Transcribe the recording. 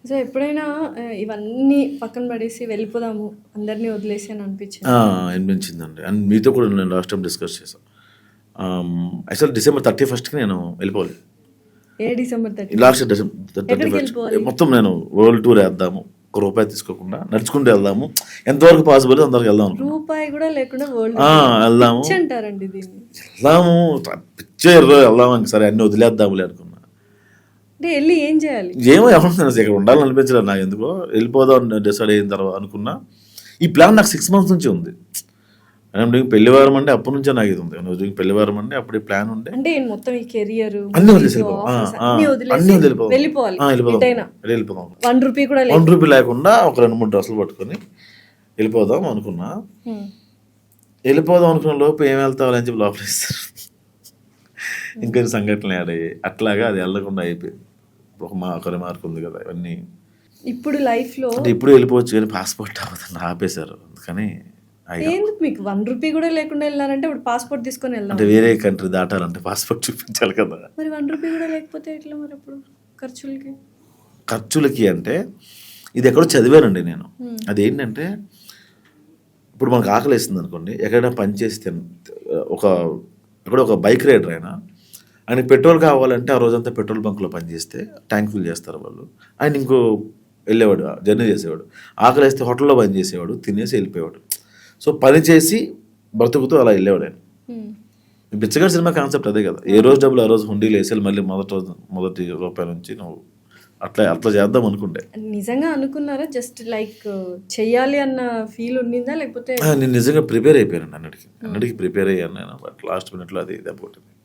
So ఎప్పుడైనా ఇవన్నీ పక్కన పడేసి వెళ్ళిపోదాము అందరినీ వదిలేసి అని అనిపించింది? అనిపించిందండి. అండ్ మీతో కూడా నేను లాస్ట్ టైం డిస్కస్ చేశాను. యాక్చువల్ December 31st నేను వెళ్ళిపోవాలి. ఏ December 30? లాస్ట్ December ఎక్కడికి 31st వెళ్ళిపోవాలి? మొత్తం నేను వరల్డ్ టూర్ వేద్దాము, ₹1 తీసుకోకుండా నడుచుకుంటూ వెళ్దాము, ఎంతవరకు పాసిబుల్ అంతవరకు వెళ్దాం అనుకున్నాను. రూపాయి కూడా లేకుండా వరల్డ్ వెళ్దాము అంటారండి దీన్ని. వెళ్దాము పిక్చర్ వెళ్దాము, ఇంక సరే అన్ని వదిలేద్దాములే అనుకున్నా. అంటే వెళ్ళి ఏం చేయాలి? ఏమో ఎవరు ఇక్కడ ఉండాలని అనిపించలేదు నాకు, ఎందుకో వెళ్ళిపోదాం డిసైడ్ అయిన తర్వాత అనుకున్నా. ఈ ప్లాన్ నాకు 6 months నుంచి ఉంది. ఐఎమ్ డూయింగ్ పెళ్లివారం అంటే అప్పటి నుంచే నాకు ఇది ఉంది. డూయింగ్ పెళ్లివారం అంటే అప్పుడు ప్లాన్ ఉండే. అంటే మొత్తం ఈ కెరియర్ అన్ని వదిలేసి వెళ్ళిపోవాలి. వెళ్ళిపోదాం. ₹1 కూడా ₹1 లేకుండా ఒక 2-3 డ్రెస్సులు పట్టుకొని వెళ్ళిపోదాం అనుకున్నా. వెళ్ళిపోదాం అనుకున్న లోపు ఏం వెళ్తావు అని చెప్పి లోపల ఇస్తారు. ఇంకొన్ని సంఘటనలు యాడ్ అయ్యాయి. అట్లాగా అది వెళ్ళకుండా అయిపోయింది. ఒక రిమార్క్ ఉంది కదా, ఇవన్నీ ఇప్పుడు లైఫ్ లో అంటే ఇప్పుడు వెళ్ళిపోవచ్చు కానీ పాస్పోర్ట్ అవ్వదని ఆపేశారు. అందుకని ఎందుకు మీకు ₹1 కూడా లేకుండా వెళ్ళారంటే ఇప్పుడు పాస్పోర్ట్ తీసుకొని వెళ్దాం అంటే వేరే కంట్రీ దాటాలంటే పాస్పోర్ట్ చూపించాలి కదా. మరి ₹1 కూడా లేకపోతే ఎట్లా మరి అప్పుడు ఖర్చులకి అంటే ఇది ఎక్కడో చదివానండి నేను. అదేంటంటే ఇప్పుడు మనకు ఆకలి వేస్తుంది అనుకోండి, ఎక్కడైనా పని చేస్తే ఎక్కడో ఒక బైక్ రైడర్ ఆయన పెట్రోల్ కావాలంటే ఆ రోజంతా పెట్రోల్ బంక్లో పనిచేస్తే ట్యాంక్ ఫిల్ చేస్తారు వాళ్ళు. ఆయన ఇంకో వెళ్ళేవాడు, జర్నీ చేసేవాడు. ఆకలి వేస్తే హోటల్లో పని చేసేవాడు, తినేసి వెళ్ళిపోయేవాడు. సో పని చేసి బ్రతుకుతూ అలా వెళ్ళేవాడు ఆయన. బిచ్చగాడి సినిమా కాన్సెప్ట్ అదే కదా, ఏ రోజు డబ్బులు ఆ రోజు హుండీలు వేసేయాలి, మళ్ళీ మొదటి రూపాయి నుంచి నువ్వు అట్లా చేద్దాం అనుకుంటే. నిజంగా అనుకున్నారా? జస్ట్ లైక్ చెయ్యాలి అన్న ఫీల్ ఉండిందా లేకపోతే? నేను నిజంగా ప్రిపేర్ అయిపోయాను, అన్నిటికీ ప్రిపేర్ అయ్యాను నేను. బట్ లాస్ట్ మినిట్లో అది దెబ్బకొట్టింది.